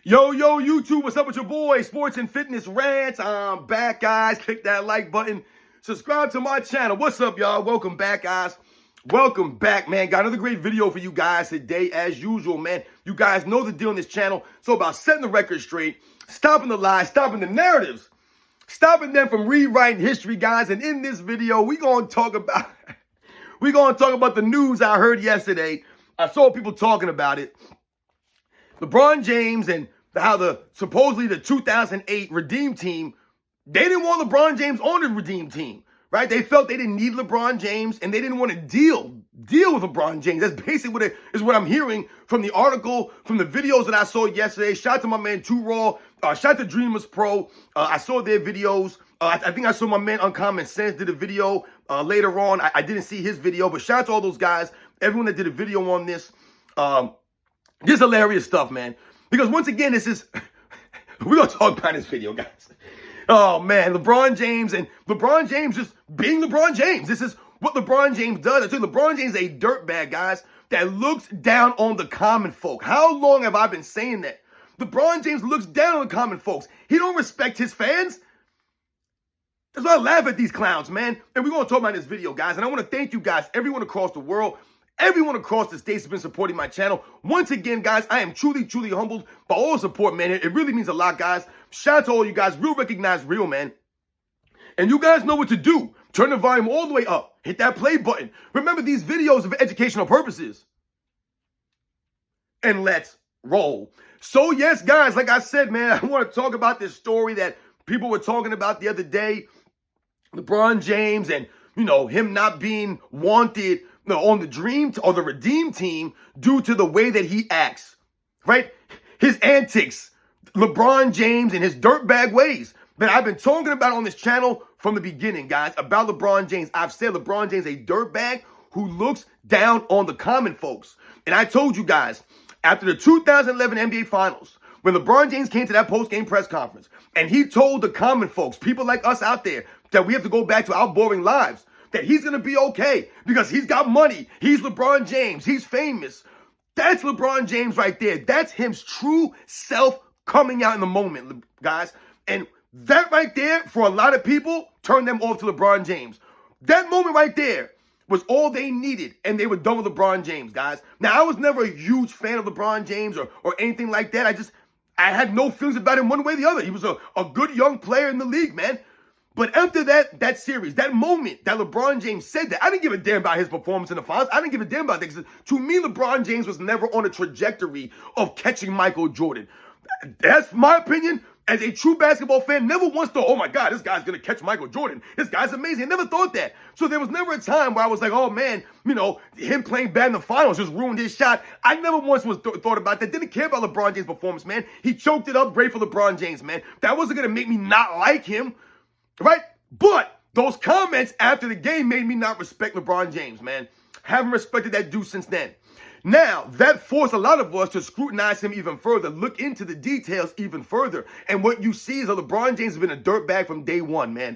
Yo, YouTube, what's up with your boy? Sports and Fitness Rants. I'm back, guys. Click that like button. Subscribe to my channel. What's up, y'all? Welcome back, guys. Welcome back, man. Got another great video for you guys today, as usual, man. You guys know the deal on this channel. So about setting the record straight, stopping the lies, stopping the narratives, stopping them from rewriting history, guys. And in this video, we're going to talk about the news I heard yesterday. I saw people talking about it. LeBron James and how supposedly the 2008 Redeem team, they didn't want LeBron James on the Redeem team, right? They felt they didn't need LeBron James and they didn't want to deal with LeBron James. That's basically what I'm hearing from the article, from the videos that I saw yesterday. Shout out to my man Too Raw. Shout out to Dreamers Pro. I saw their videos. I think I saw my man Uncommon Sense did a video later on. I didn't see his video, but shout out to all those guys, everyone that did a video on this. Just hilarious stuff, man. Because once again, we're going to talk about this video, guys. Oh, man, LeBron James just being LeBron James. This is what LeBron James does. I tell you, LeBron James is a dirtbag, guys, that looks down on the common folk. How long have I been saying that? LeBron James looks down on the common folks. He don't respect his fans. That's why I laugh at these clowns, man. And we're going to talk about this video, guys. And I want to thank you guys, everyone across the world. Everyone across the states has been supporting my channel. Once again, guys, I am truly, truly humbled by all the support, man. It really means a lot, guys. Shout out to all you guys. Real recognize real, man. And you guys know what to do. Turn the volume all the way up. Hit that play button. Remember, these videos are for educational purposes. And let's roll. So, yes, guys, like I said, man, I want to talk about this story that people were talking about the other day. LeBron James and, him not being wanted on the Dream or the Redeem team due to the way that he acts, right? His antics, LeBron James and his dirtbag ways that I've been talking about on this channel from the beginning, guys, about LeBron James. I've said LeBron James a dirtbag who looks down on the common folks. And I told you guys, after the 2011 NBA Finals, when LeBron James came to that post-game press conference and he told the common folks, people like us out there, that we have to go back to our boring lives, that he's going to be okay because he's got money. He's LeBron James. He's famous. That's LeBron James right there. That's his true self coming out in the moment, guys. And that right there, for a lot of people, turned them off to LeBron James. That moment right there was all they needed, and they were done with LeBron James, guys. Now, I was never a huge fan of LeBron James or anything like that. I had no feelings about him one way or the other. He was a good young player in the league, man. But after that series, that moment that LeBron James said that, I didn't give a damn about his performance in the finals. I didn't give a damn about that. Because to me, LeBron James was never on a trajectory of catching Michael Jordan. That's my opinion. As a true basketball fan, never once thought, oh my God, this guy's going to catch Michael Jordan. This guy's amazing. I never thought that. So there was never a time where I was like, oh man, him playing bad in the finals just ruined his shot. I never once thought about that. Didn't care about LeBron James' performance, man. He choked it up. Great for LeBron James, man. That wasn't going to make me not like him. Right? But those comments after the game made me not respect LeBron James, man. Haven't respected that dude since then. Now, that forced a lot of us to scrutinize him even further, look into the details even further. And what you see is that LeBron James has been a dirtbag from day one, man.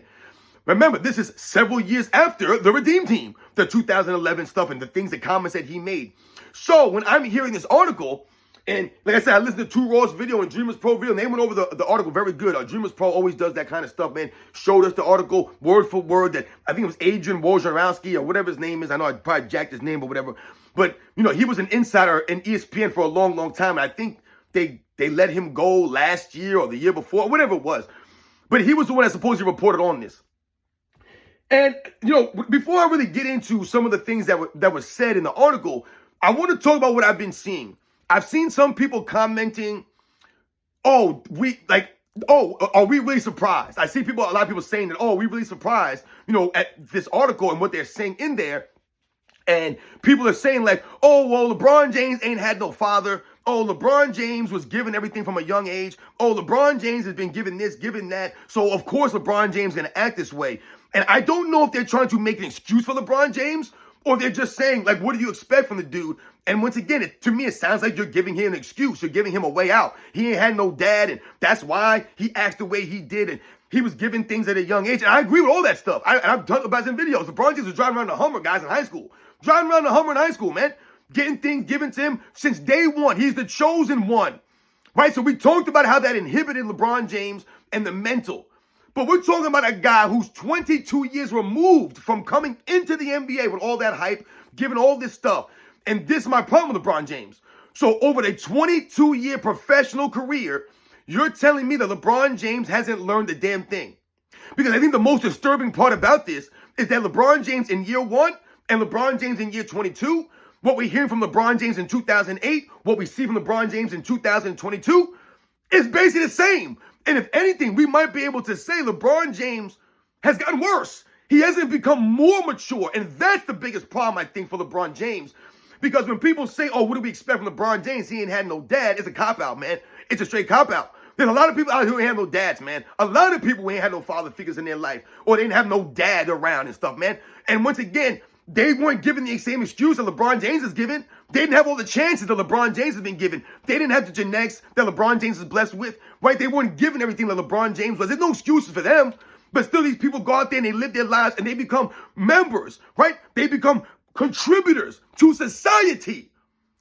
Remember, this is several years after the Redeem team, the 2011 stuff and the things, the comments that he made. So when I'm hearing this article, and like I said, I listened to Too Raw's video and Dreamers Pro video, and they went over the article very good. Dreamers Pro always does that kind of stuff, man. Showed us the article word for word that I think it was Adrian Wojnarowski or whatever his name is. I know I probably jacked his name or whatever. But, he was an insider in ESPN for a long, long time. And I think they let him go last year or the year before, whatever it was. But he was the one that supposedly reported on this. And, before I really get into some of the things that were said in the article, I want to talk about what I've been seeing. I've seen some people commenting, are we really surprised? I see a lot of people saying that, are we really surprised, at this article and what they're saying in there. And people are saying like, oh, well, LeBron James ain't had no father. Oh, LeBron James was given everything from a young age. Oh, LeBron James has been given this, given that. So, of course, LeBron James is going to act this way. And I don't know if they're trying to make an excuse for LeBron James or they're just saying, like, what do you expect from the dude? And once again, to me, it sounds like you're giving him an excuse. You're giving him a way out. He ain't had no dad, and that's why he acts the way he did. And he was given things at a young age. And I agree with all that stuff. I've talked about some videos. LeBron James was driving around the Hummer, guys, in high school. Driving around the Hummer in high school, man. Getting things given to him since day one. He's the chosen one. right? So we talked about how that inhibited LeBron James and the mental. But we're talking about a guy who's 22 years removed from coming into the NBA with all that hype, giving all this stuff. And this is my problem with LeBron James. So over the 22-year professional career, you're telling me that LeBron James hasn't learned a damn thing. Because I think the most disturbing part about this is that LeBron James in year 1 and LeBron James in year 22, what we're hearing from LeBron James in 2008, what we see from LeBron James in 2022, is basically the same. And if anything, we might be able to say LeBron James has gotten worse. He hasn't become more mature. And that's the biggest problem, I think, for LeBron James. Because when people say, oh, what do we expect from LeBron James? He ain't had no dad. It's a cop-out, man. It's a straight cop-out. There's a lot of people out here who ain't have no dads, man. A lot of people who ain't had no father figures in their life. Or they didn't have no dad around and stuff, man. And once again, they weren't given the same excuse that LeBron James is given. They didn't have all the chances that LeBron James has been given. They didn't have the genetics that LeBron James is blessed with, right? They weren't given everything that LeBron James was. There's no excuses for them. But still, these people go out there and they live their lives and they become members, right? They become contributors to society.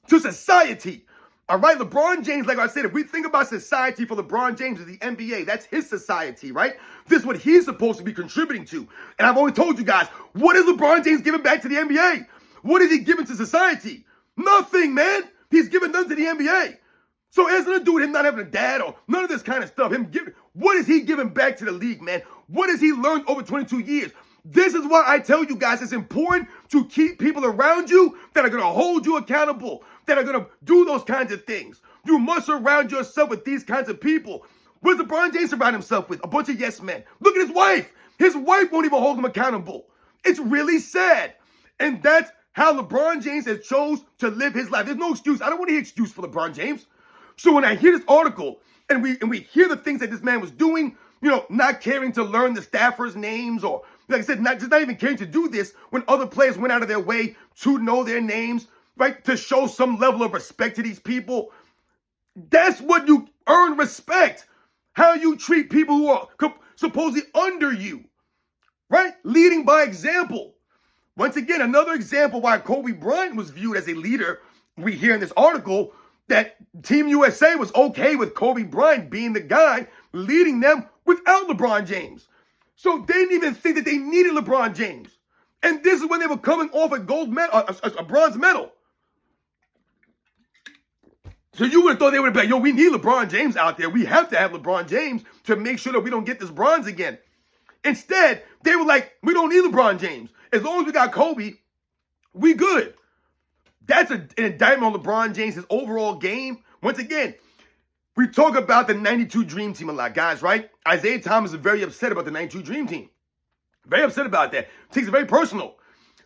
To society. All right, LeBron James, like I said, if we think about society for LeBron James is the NBA, that's his society, right? This is what he's supposed to be contributing to. And I've always told you guys, what is LeBron James giving back to the NBA? What is he giving to society? Nothing, man. He's giving nothing to the NBA. So it has nothing to do with him not having a dad or none of this kind of stuff. What is he giving back to the league, man? What has he learned over 22 years? This is why I tell you guys it's important to keep people around you that are going to hold you accountable, that are going to do those kinds of things. You must surround yourself with these kinds of people. What does LeBron James surround himself with? A bunch of yes men. Look at his wife. His wife won't even hold him accountable. It's really sad. And that's how LeBron James has chose to live his life. There's no excuse. I don't want to hear excuse for LeBron James. So when I hear this article and we hear the things that this man was doing, not caring to learn the staffers' names or, like I said, not even caring to do this when other players went out of their way to know their names, right? To show some level of respect to these people. That's what you earn respect. How you treat people who are supposedly under you, right? Leading by example. Once again, another example why Kobe Bryant was viewed as a leader. We hear in this article that Team USA was okay with Kobe Bryant being the guy leading them without LeBron James. So they didn't even think that they needed LeBron James. And this is when they were coming off a gold medal, a bronze medal. So you would have thought they would have been like, we need LeBron James out there. We have to have LeBron James to make sure that we don't get this bronze again. Instead, they were like, we don't need LeBron James. As long as we got Kobe, we good. That's an indictment on LeBron James, his overall game. Once again, we talk about the 92 Dream Team a lot, guys, right? Isaiah Thomas is very upset about the 92 Dream Team. Very upset about that. Takes it very personal.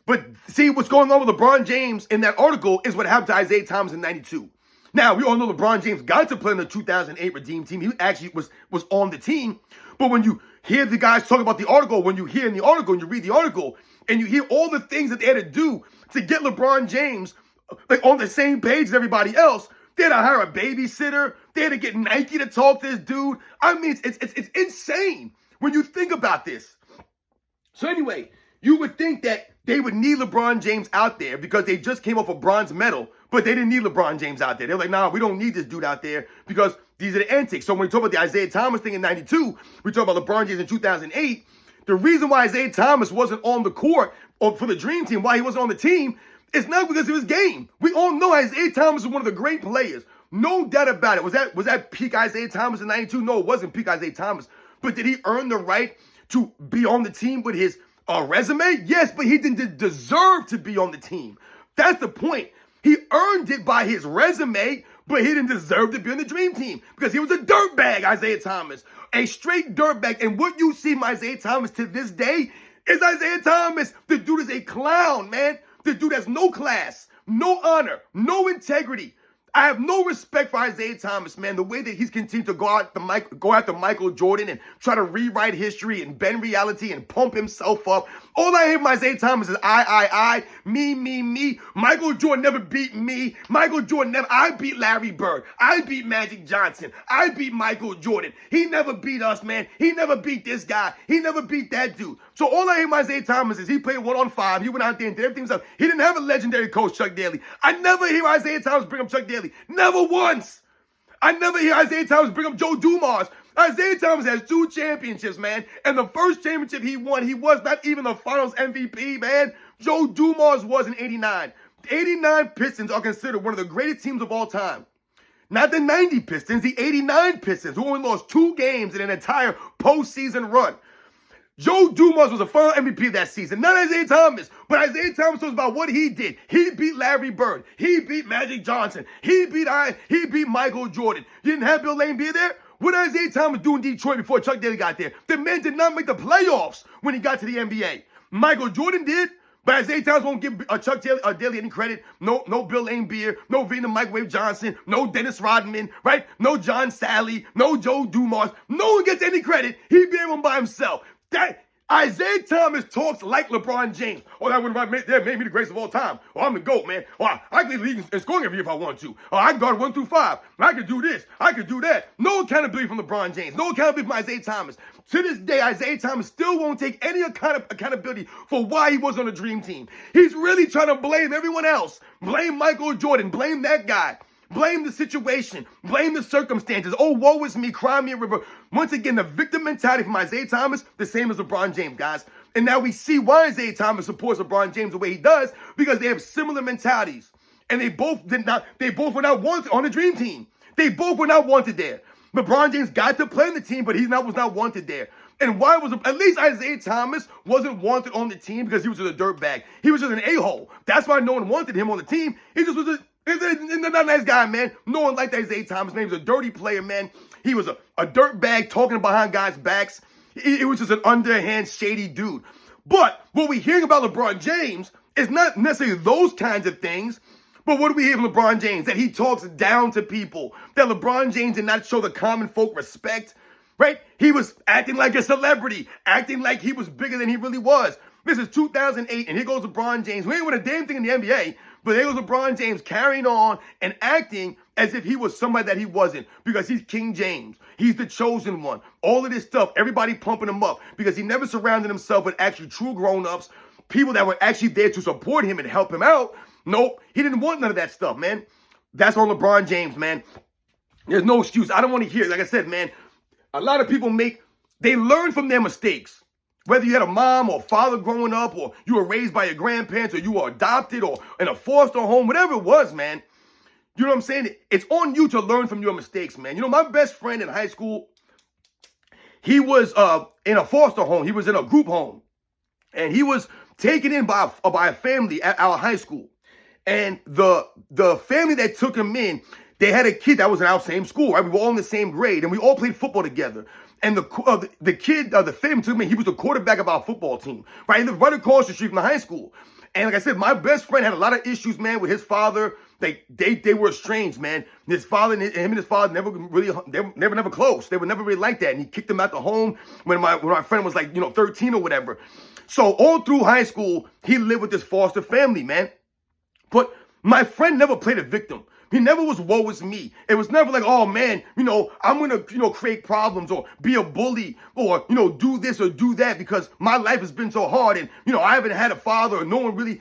But see, what's going on with LeBron James in that article is what happened to Isaiah Thomas in 92. Now, we all know LeBron James got to play in the 2008 Redeem Team. He actually was on the team. But when you hear the guys talk about the article, when you hear in the article and you read the article, and you hear all the things that they had to do to get LeBron James like on the same page as everybody else, they had to hire a babysitter. They had to get Nike to talk to this dude. I mean, it's insane when you think about this. So anyway, you would think that they would need LeBron James out there because they just came off a bronze medal, but they didn't need LeBron James out there. They're like, nah, we don't need this dude out there because these are the antics. So when we talk about the Isaiah Thomas thing in 92, we talk about LeBron James in 2008. The reason why Isaiah Thomas wasn't on the court or for the Dream Team, why he wasn't on the team, it's not because of his game. We all know Isaiah Thomas is one of the great players. No doubt about it. Was that peak Isaiah Thomas in 92? No, it wasn't peak Isaiah Thomas. But did he earn the right to be on the team with his resume? Yes, but he didn't deserve to be on the team. That's the point. He earned it by his resume, but he didn't deserve to be on the Dream Team because he was a dirtbag, Isaiah Thomas. A straight dirtbag. And what you see from Isaiah Thomas to this day is Isaiah Thomas. The dude is a clown, man. The dude has no class, no honor, no integrity. I have no respect for Isaiah Thomas, man. The way that he's continued to go after Michael Jordan and try to rewrite history and bend reality and pump himself up. All I hear from Isaiah Thomas is I, me. Michael Jordan never beat me. I beat Larry Bird. I beat Magic Johnson. I beat Michael Jordan. He never beat us, man. He never beat this guy. He never beat that dude. So all I hear from Isaiah Thomas is he played 1-on-5. He went out there and did everything himself. He didn't have a legendary coach, Chuck Daly. I never hear Isaiah Thomas bring up Chuck Daly. Never once. I never hear Isaiah Thomas bring up Joe Dumars. Isaiah Thomas has 2 championships, man. And the first championship he won, he was not even the finals MVP, man. Joe Dumars was in 89. The 89 Pistons are considered one of the greatest teams of all time. Not the 90 Pistons, the 89 Pistons, who only lost 2 games in an entire postseason run. Joe Dumars was a final MVP that season. Not Isaiah Thomas, but Isaiah Thomas was about what he did. He beat Larry Bird. He beat Magic Johnson. He beat Michael Jordan. You didn't have Bill Laimbeer there? What did Isaiah Thomas do in Detroit before Chuck Daly got there? The man did not make the playoffs when he got to the NBA. Michael Jordan did, but Isaiah Thomas won't give Chuck Daly any credit. No Bill Laimbeer, no Vina Microwave Johnson, no Dennis Rodman, right? No John Sally, no Joe Dumars. No one gets any credit. He beat him by himself. That Isaiah Thomas talks like LeBron James. Oh, that made me the greatest of all time. Oh, I'm the GOAT, man. Oh, I can lead the league in scoring every year if I want to. Oh, I can guard 1 through 5. I can do this. I can do that. No accountability from LeBron James. No accountability from Isaiah Thomas. To this day, Isaiah Thomas still won't take any accountability for why he was on the dream team. He's really trying to blame everyone else. Blame Michael Jordan. Blame that guy. Blame the situation. Blame the circumstances. Oh, woe is me. Cry me a river. Once again, the victim mentality from Isaiah Thomas, the same as LeBron James, guys. And now we see why Isaiah Thomas supports LeBron James the way he does, because they have similar mentalities. And they both were not wanted on the dream team. They both were not wanted there. LeBron James got to play in the team, but was not wanted there. And why was at least Isaiah Thomas wasn't wanted on the team? Because he was just a dirtbag. He was just an a-hole. That's why no one wanted him on the team. He just was he's not a nice guy, man. No one liked Isaiah Thomas. His name was a dirty player, man. He was a dirtbag talking behind guys' backs. He was just an underhand, shady dude. But what we're hearing about LeBron James is not necessarily those kinds of things. But what do we hear from LeBron James? That he talks down to people. That LeBron James did not show the common folk respect. Right? He was acting like a celebrity. Acting like he was bigger than he really was. This is 2008, and here goes LeBron James, who ain't win a damn thing in the NBA, but there goes LeBron James carrying on and acting as if he was somebody that he wasn't, because he's King James. He's the chosen one. All of this stuff, everybody pumping him up, because he never surrounded himself with actually true grown-ups, people that were actually there to support him and help him out. Nope, he didn't want none of that stuff, man. That's on LeBron James, man. There's no excuse. I don't want to hear it. Like I said, man, a lot of people they learn from their mistakes. Whether you had a mom or father growing up, or you were raised by your grandparents, or you were adopted, or in a foster home, whatever it was, man. You know what I'm saying? It's on you to learn from your mistakes, man. You know, my best friend in high school, he was in a foster home. He was in a group home. And he was taken in by a family at our high school. And the family that took him in, they had a kid that was in our same school, right? We were all in the same grade, and we all played football together. And the kid, the family took me, he was the quarterback of our football team, right? He lived right across the street from the high school. And like I said, my best friend had a lot of issues, man, with his father. They were estranged, man. His father and him and his father never close. They were never really like that. And he kicked him out the home when my friend was like, 13 or whatever. So all through high school, he lived with this foster family, man. But my friend never played a victim. He never was woe is me. It was never like, oh man, I'm going to, create problems or be a bully or, do this or do that because my life has been so hard and, I haven't had a father or no one really,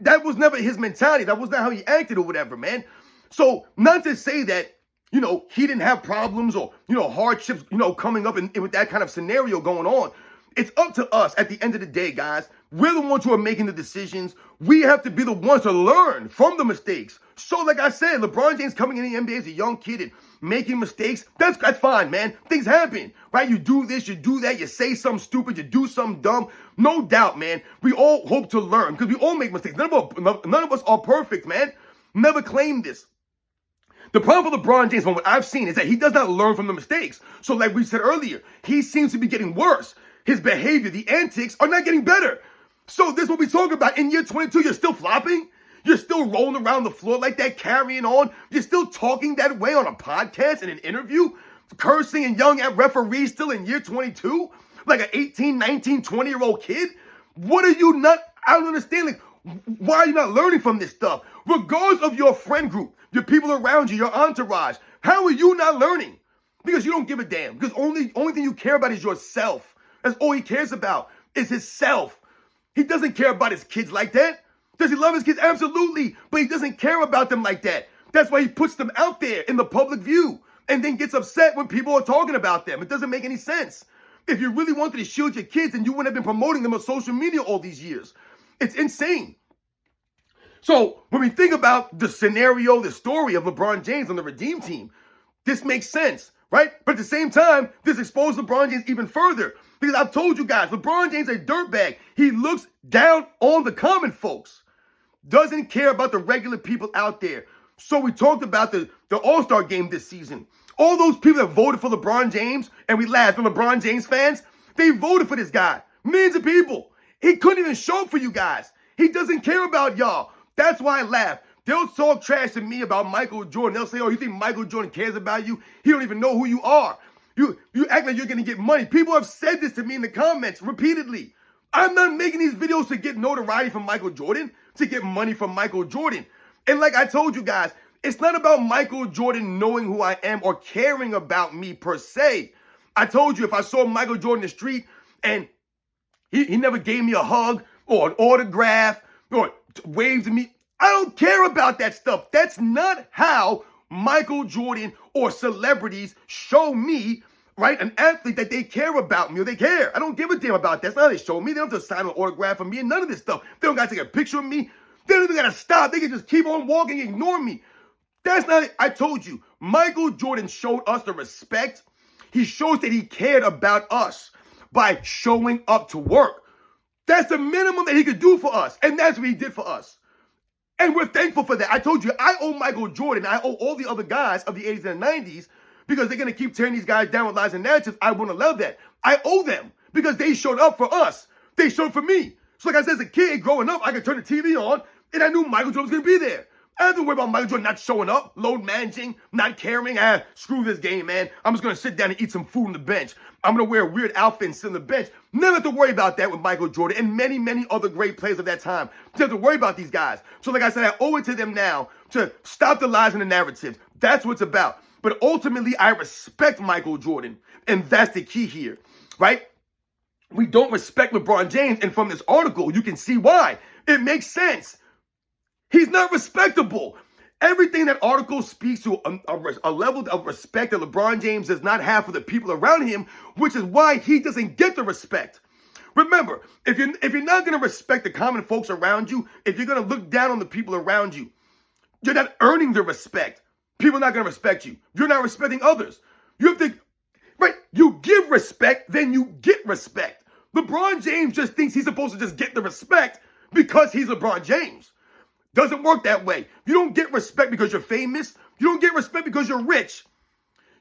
that was never his mentality. That was not how he acted or whatever, man. So not to say that, he didn't have problems or, hardships, coming up and with that kind of scenario going on. It's up to us at the end of the day, guys. We're the ones who are making the decisions. We have to be the ones to learn from the mistakes. So like I said, LeBron James coming in the NBA as a young kid and making mistakes, that's fine, man. Things happen, right? You do this, you do that, you say something stupid, you do something dumb. No doubt, man. We all hope to learn because we all make mistakes. None of us are perfect, man. Never claim this. The problem for LeBron James, from what I've seen, is that he does not learn from the mistakes. So like we said earlier, he seems to be getting worse. His behavior, the antics, are not getting better. So this is what we talk about. In year 22, you're still flopping? You're still rolling around the floor like that, carrying on? You're still talking that way on a podcast and an interview? Cursing and yelling at referees still in year 22? Like an 18, 19, 20-year-old kid? What are you not? I don't understand. Like, why are you not learning from this stuff? Regardless of your friend group, your people around you, your entourage, how are you not learning? Because you don't give a damn. Because only thing you care about is yourself. That's all he cares about is his self. He doesn't care about his kids like that. Does he love his kids? Absolutely. But he doesn't care about them like that. That's why he puts them out there in the public view and then gets upset when people are talking about them. It doesn't make any sense. If you really wanted to shield your kids, then you wouldn't have been promoting them on social media all these years. It's insane. So when we think about the scenario, the story of LeBron James on the Redeem team, this makes sense, right? But at the same time, this exposed LeBron James even further. Because I've told you guys, LeBron James is a dirtbag. He looks down on the common folks. Doesn't care about the regular people out there. So we talked about the All-Star game this season. All those people that voted for LeBron James, and we laughed at LeBron James fans, they voted for this guy. Millions of people. He couldn't even show up for you guys. He doesn't care about y'all. That's why I laugh. They'll talk trash to me about Michael Jordan. They'll say, oh, you think Michael Jordan cares about you? He don't even know who you are. You act like you're going to get money. People have said this to me in the comments repeatedly. I'm not making these videos to get notoriety from Michael Jordan, to get money from Michael Jordan. And like I told you guys, it's not about Michael Jordan knowing who I am or caring about me per se. I told you if I saw Michael Jordan in the street and he never gave me a hug or an autograph or waved to me, I don't care about that stuff. That's not how Michael Jordan or celebrities show me, right, an athlete that they care about me or they care. I don't give a damn about that. That's not how they show me. They don't have to sign an autograph for me and none of this stuff. They don't got to take a picture of me. They don't even got to stop. They can just keep on walking and ignore me. That's not it. I told you, Michael Jordan showed us the respect. He shows that he cared about us by showing up to work. That's the minimum that he could do for us. And that's what he did for us. And we're thankful for that. I told you, I owe Michael Jordan, I owe all the other guys of the 80s and 90s because they're going to keep tearing these guys down with lies and narratives. I wouldn't allow that. I owe them because they showed up for us. They showed up for me. So like I said, as a kid growing up, I could turn the TV on and I knew Michael Jordan was going to be there. I don't have to worry about Michael Jordan not showing up, load managing, not caring. Screw this game, man. I'm just going to sit down and eat some food on the bench. I'm going to wear a weird outfit and sit on the bench. Never have to worry about that with Michael Jordan and many, many other great players of that time. Don't have to worry about these guys. So like I said, I owe it to them now to stop the lies and the narratives. That's what it's about. But ultimately, I respect Michael Jordan. And that's the key here, right? We don't respect LeBron James. And from this article, you can see why. It makes sense. He's not respectable. Everything that article speaks to a level of respect that LeBron James does not have for the people around him, which is why he doesn't get the respect. Remember, if you're not going to respect the common folks around you, if you're going to look down on the people around you, you're not earning the respect. People are not going to respect you. You're not respecting others. You have to, right? You give respect, then you get respect. LeBron James just thinks he's supposed to just get the respect because he's LeBron James. Doesn't work that way. You don't get respect because you're famous. You don't get respect because you're rich.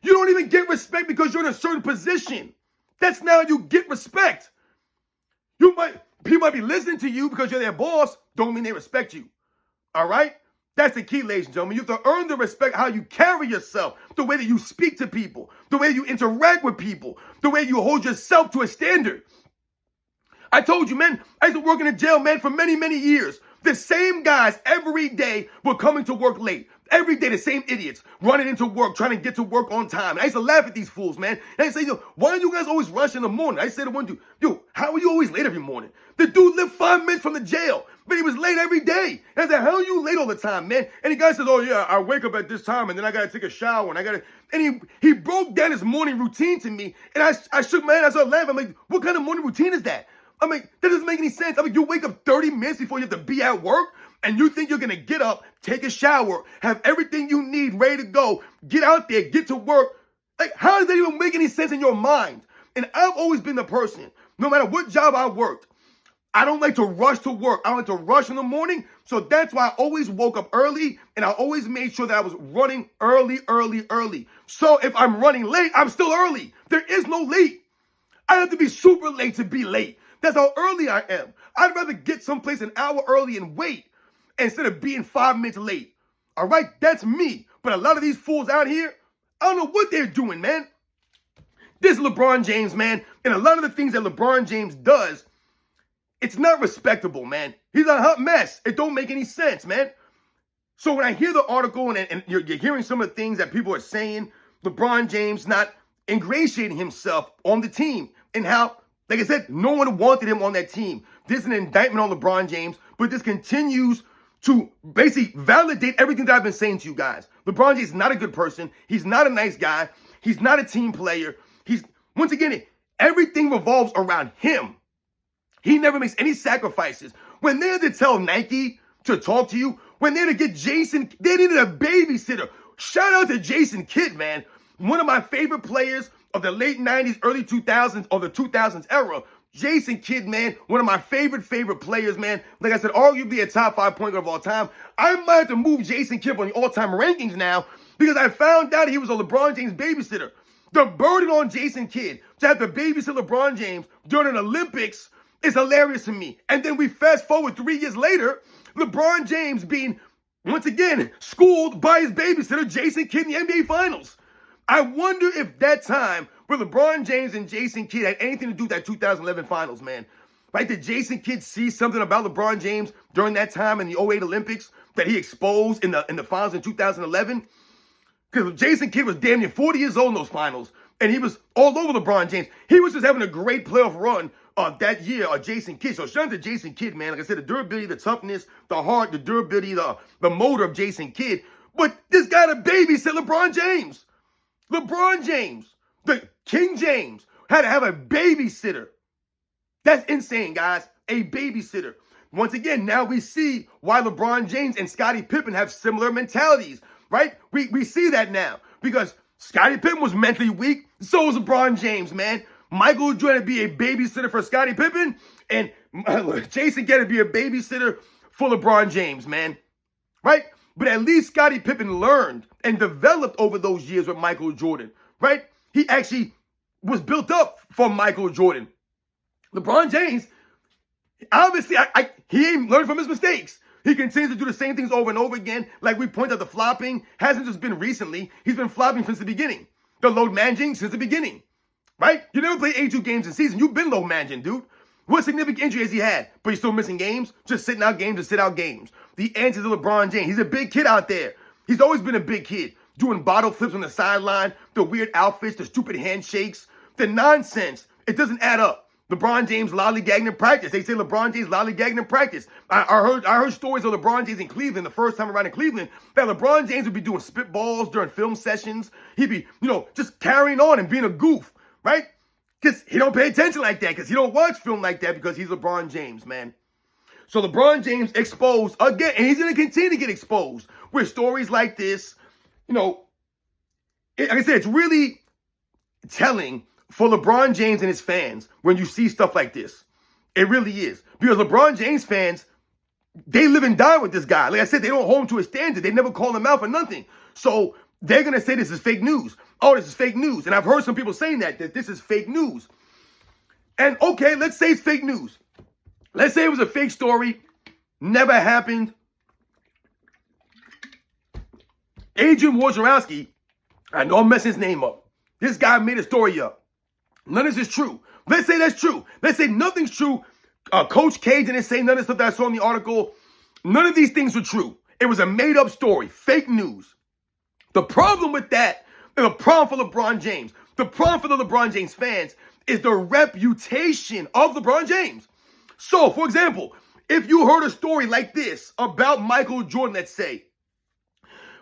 You don't even get respect because you're in a certain position. That's not how you get respect. People might be listening to you because you're their boss. Don't mean they respect you. All right? That's the key, ladies and gentlemen. You have to earn the respect how you carry yourself, the way that you speak to people, the way you interact with people, the way you hold yourself to a standard. I told you, man, I used to work in a jail, man, for many, many years. The same guys every day were coming to work late. Every day, the same idiots running into work, trying to get to work on time. And I used to laugh at these fools, man. And I say, yo, why are you guys always rushing in the morning? I say to one dude, yo, how are you always late every morning? The dude lived 5 minutes from the jail, but he was late every day. And I said, how are you late all the time, man? And the guy says, oh, yeah, I wake up at this time, and then I got to take a shower, and he broke down his morning routine to me, and I shook my head, I started laughing. I'm like, what kind of morning routine is that? I mean, that doesn't make any sense. I mean, you wake up 30 minutes before you have to be at work, and you think you're going to get up, take a shower, have everything you need ready to go, get out there, get to work. Like, how does that even make any sense in your mind? And I've always been the person, no matter what job I worked, I don't like to rush to work. I don't like to rush in the morning. So that's why I always woke up early, and I always made sure that I was running early. So if I'm running late, I'm still early. There is no late. I have to be super late to be late. That's how early I am. I'd rather get someplace an hour early and wait instead of being 5 minutes late. All right? That's me. But a lot of these fools out here, I don't know what they're doing, man. This is LeBron James, man. And a lot of the things that LeBron James does, it's not respectable, man. He's a hot mess. It don't make any sense, man. So when I hear the article and you're hearing some of the things that people are saying, LeBron James not ingratiating himself on the team and how, like I said, no one wanted him on that team. This is an indictment on LeBron James, but this continues to basically validate everything that I've been saying to you guys. LeBron James is not a good person. He's not a nice guy. He's not a team player. Once again, everything revolves around him. He never makes any sacrifices. When they had to tell Nike to talk to you, when they had to get Jason, they needed a babysitter. Shout out to Jason Kidd, man. One of my favorite players of the late 90s, early 2000s, or the 2000s era. Jason Kidd, man, one of my favorite players, man. Like I said, arguably a top 5 point guard of all time. I might have to move Jason Kidd on the all-time rankings now because I found out he was a LeBron James babysitter. The burden on Jason Kidd to have to babysit LeBron James during an Olympics is hilarious to me. And then we fast forward 3 years later, LeBron James being, once again, schooled by his babysitter, Jason Kidd, in the NBA Finals. I wonder if that time where LeBron James and Jason Kidd had anything to do with that 2011 Finals, man. Right? Did Jason Kidd see something about LeBron James during that time in the 08 Olympics that he exposed in the finals in 2011? Because Jason Kidd was damn near 40 years old in those finals, and he was all over LeBron James. He was just having a great playoff run that year, Jason Kidd. So shout out to Jason Kidd, man. Like I said, the durability, the toughness, the heart, the durability, the motor of Jason Kidd. But this guy to babysit LeBron James. LeBron James, the King James, had to have a babysitter. That's insane, guys. A babysitter. Once again, now we see why LeBron James and Scottie Pippen have similar mentalities, right? We see that now because Scottie Pippen was mentally weak. So was LeBron James, man. Michael Jordan to be a babysitter for Scottie Pippen, and Jason Kidd to be a babysitter for LeBron James, man. Right? But at least Scottie Pippen learned and developed over those years with Michael Jordan, right? He actually was built up from Michael Jordan. LeBron James, obviously, he ain't learned from his mistakes. He continues to do the same things over and over again. Like we pointed out, the flopping hasn't just been recently. He's been flopping since the beginning. The load managing since the beginning, right? You never played 82 games in a season. You've been load managing, dude. What significant injury has he had? But he's still missing games? Just sitting out games to sit out games. The answer to LeBron James. He's a big kid out there. He's always been a big kid. Doing bottle flips on the sideline, the weird outfits, the stupid handshakes, the nonsense. It doesn't add up. LeBron James lollygagging in practice. They say LeBron James lollygagging in practice. I heard stories of LeBron James in Cleveland the first time around in Cleveland that LeBron James would be doing spitballs during film sessions. He'd be, just carrying on and being a goof, right? Because he don't pay attention like that, because he don't watch film like that, because he's LeBron James, man. So LeBron James exposed again, and he's going to continue to get exposed with stories like this. Like I said, it's really telling for LeBron James and his fans when you see stuff like this. It really is. Because LeBron James fans, they live and die with this guy. Like I said, they don't hold him to a standard. They never call him out for nothing. So they're going to say this is fake news. Oh, this is fake news. And I've heard some people saying that this is fake news. And okay, let's say it's fake news. Let's say it was a fake story. Never happened. Adrian Wojnarowski, I know I'm messing his name up. This guy made a story up. None of this is true. Let's say that's true. Let's say nothing's true. Coach K didn't say none of the stuff that I saw in the article. None of these things were true. It was a made-up story. Fake news. The problem with that, and the problem for LeBron James, the problem for the LeBron James fans is the reputation of LeBron James. So, for example, if you heard a story like this about Michael Jordan, let's say,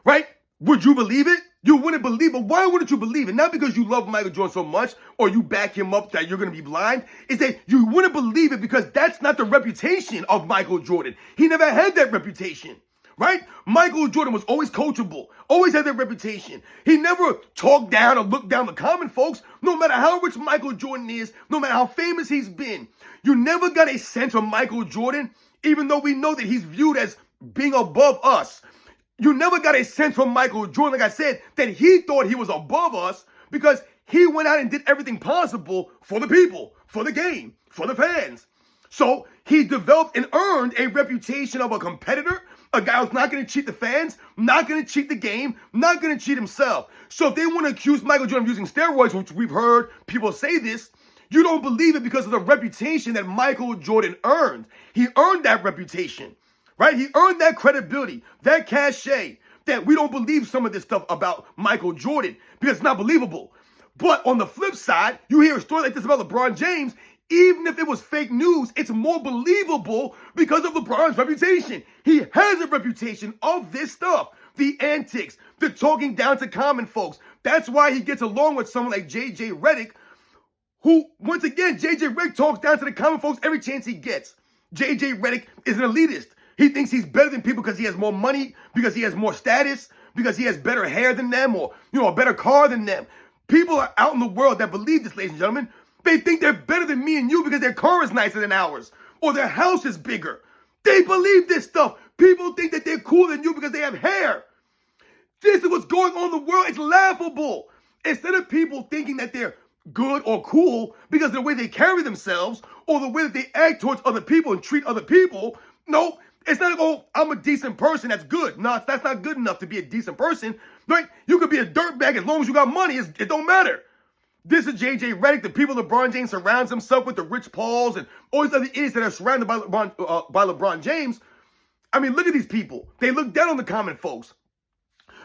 right? Would you believe it? You wouldn't believe it. Why wouldn't you believe it? Not because you love Michael Jordan so much or you back him up that you're going to be blind. It's that you wouldn't believe it because that's not the reputation of Michael Jordan. He never had that reputation, right? Michael Jordan was always coachable, always had that reputation. He never talked down or looked down the common folks. No matter how rich Michael Jordan is, no matter how famous he's been, you never got a sense from Michael Jordan, even though we know that he's viewed as being above us. You never got a sense from Michael Jordan, like I said, that he thought he was above us because he went out and did everything possible for the people, for the game, for the fans. So he developed and earned a reputation of a competitor, a guy who's not going to cheat the fans, not going to cheat the game, not going to cheat himself. So if they want to accuse Michael Jordan of using steroids, which we've heard people say this, you don't believe it because of the reputation that Michael Jordan earned. He earned that reputation. Right? He earned that credibility, that cachet, that we don't believe some of this stuff about Michael Jordan because it's not believable. But on the flip side, you hear a story like this about LeBron James, Even if it was fake news, it's more believable because of LeBron's reputation. He has a reputation of this stuff. The antics, the talking down to common folks. That's why he gets along with someone like J.J. Redick, who, once again, J.J. Redick talks down to the common folks every chance he gets. J.J. Redick is an elitist. He thinks he's better than people because he has more money, because he has more status, because he has better hair than them, or, a better car than them. People are out in the world that believe this, ladies and gentlemen. They think they're better than me and you because their car is nicer than ours, or their house is bigger. They believe this stuff. People think that they're cooler than you because they have hair. This is what's going on in the world. It's laughable. Instead of people thinking that they're good or cool because of the way they carry themselves or the way that they act towards other people and treat other people, no, it's not like, oh, I'm a decent person, that's good. No, that's not good enough to be a decent person. Right? You could be a dirtbag as long as you got money. It don't matter. This is J.J. Redick, the people LeBron James surrounds himself with, the Rich Pauls and all these other idiots that are surrounded by LeBron James. I mean, look at these people. They look down on the common folks.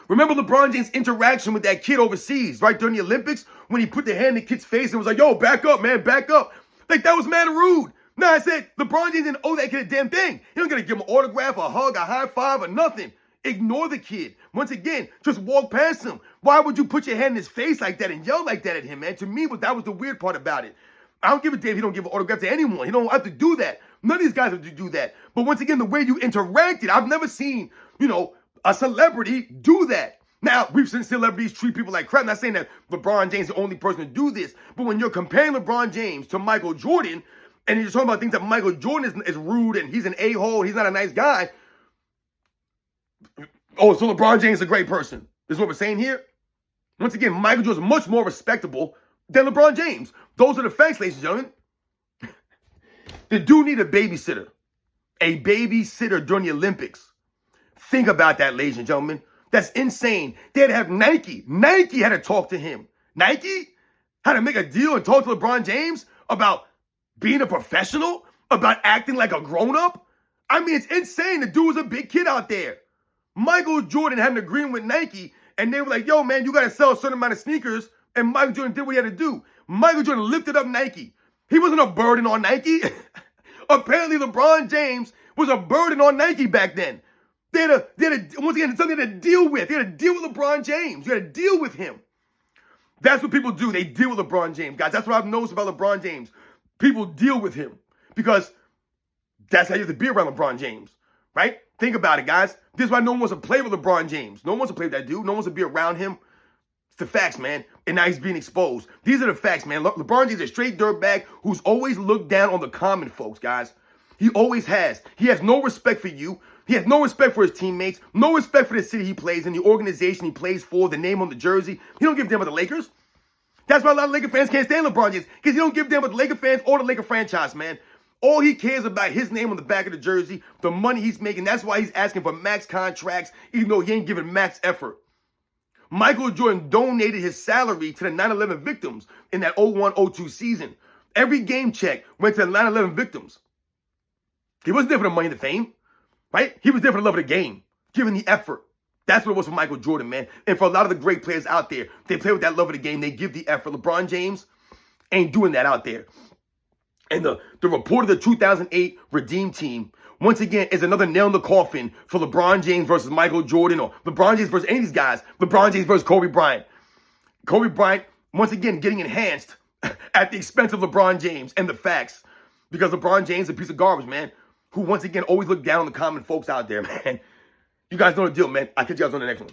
Remember LeBron James' interaction with that kid overseas, right, during the Olympics, when he put the hand in the kid's face and was like, yo, back up, man, back up. Like, that was mad rude. Now, I said, LeBron James didn't owe that kid a damn thing. He don't got to give him an autograph, a hug, a high five, or nothing. Ignore the kid. Once again, just walk past him. Why would you put your hand in his face like that and yell like that at him, man? To me, that was the weird part about it. I don't give a damn if he don't give an autograph to anyone. He don't have to do that. None of these guys have to do that. But once again, the way you interacted, I've never seen, a celebrity do that. Now, we've seen celebrities treat people like crap. I'm not saying that LeBron James is the only person to do this. But when you're comparing LeBron James to Michael Jordan, and you're talking about things that Michael Jordan is rude and he's an a-hole, he's not a nice guy. Oh, so LeBron James is a great person. This is what we're saying here. Once again, Michael Jordan is much more respectable than LeBron James. Those are the facts, ladies and gentlemen. The dude need a babysitter. A babysitter during the Olympics. Think about that, ladies and gentlemen. That's insane. They had to have Nike. Nike had to talk to him. Nike had to make a deal and talk to LeBron James about being a professional, about acting like a grown-up. I mean, it's insane. The dude was a big kid out there. Michael Jordan had an agreement with Nike, and they were like, yo, man, you got to sell a certain amount of sneakers, and Michael Jordan did what he had to do. Michael Jordan lifted up Nike. He wasn't a burden on Nike. Apparently, LeBron James was a burden on Nike back then. They had once again, it's something to deal with. They had to deal with LeBron James. You had to deal with him. That's what people do. They deal with LeBron James, guys. That's what I've noticed about LeBron James. People deal with him because that's how you have to be around LeBron James, right? Think about it, guys. This is why no one wants to play with LeBron James. No one wants to play with that dude. No one wants to be around him. It's the facts, man. And now he's being exposed. These are the facts, man. LeBron James is a straight dirtbag who's always looked down on the common folks, guys. He always has. He has no respect for you. He has no respect for his teammates, no respect for the city he plays in, the organization he plays for, the name on the jersey. He don't give a damn about the Lakers. That's why a lot of Laker fans can't stand LeBron James, because he don't give a damn about the Laker fans or the Laker franchise, man. All he cares about his name on the back of the jersey, the money he's making. That's why he's asking for max contracts, even though he ain't giving max effort. Michael Jordan donated his salary to the 9/11 victims in that 01-02 season. Every game check went to the 9/11 victims. He wasn't there for the money and the fame. Right? He was there for the love of the game, giving the effort. That's what it was for Michael Jordan, man. And for a lot of the great players out there, they play with that love of the game. They give the effort. LeBron James ain't doing that out there. And the report of the 2008 Redeem Team, once again, is another nail in the coffin for LeBron James versus Michael Jordan, or LeBron James versus any of these guys. LeBron James versus Kobe Bryant. Kobe Bryant, once again, getting enhanced at the expense of LeBron James and the facts. Because LeBron James is a piece of garbage, man, who once again always look down on the common folks out there, man. You guys know the deal, man. I'll catch you guys on the next one.